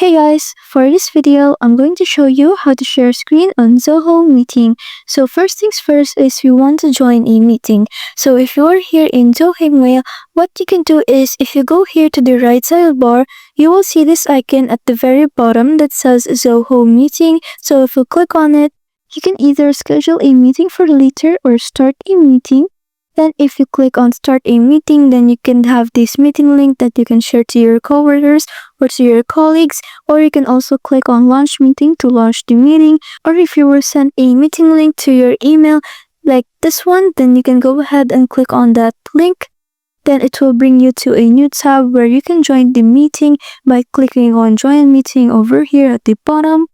Hey guys, for this video, I'm going to show you how to share screen on Zoho Meeting. So first things first is you want to join a meeting. So if you're here in Zoho Mail, what you can do is if you go here to the right sidebar, you will see this icon at the very bottom that says Zoho Meeting. So if you click on it, you can either schedule a meeting for later or start a meeting. Then if you click on start a meeting, then you can have this meeting link that you can share to your coworkers or to your colleagues, or you can also click on launch meeting to launch the meeting. Or if you were sent a meeting link to your email like this one, then you can go ahead and click on that link. Then it will bring you to a new tab where you can join the meeting by clicking on join meeting over here at the bottom.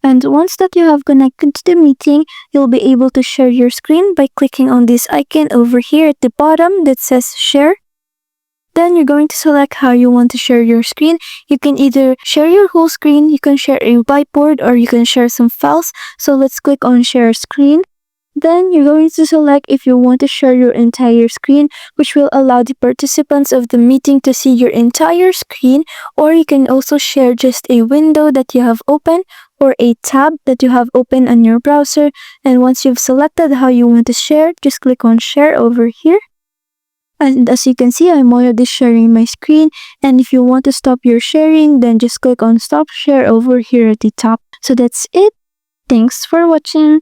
And once that you have connected to the meeting, you'll be able to share your screen by clicking on this icon over here at the bottom that says share. Then you're going to select how you want to share your screen. You can either share your whole screen, you can share a whiteboard, or you can share some files. So let's click on share screen. Then you're going to select if you want to share your entire screen, which will allow the participants of the meeting to see your entire screen, or you can also share just a window that you have open or a tab that you have open on your browser. And once you've selected how you want to share, just click on share over here. And as you can see, I'm already sharing my screen. And if you want to stop your sharing, then just click on stop share over here at the top. So that's it. Thanks for watching.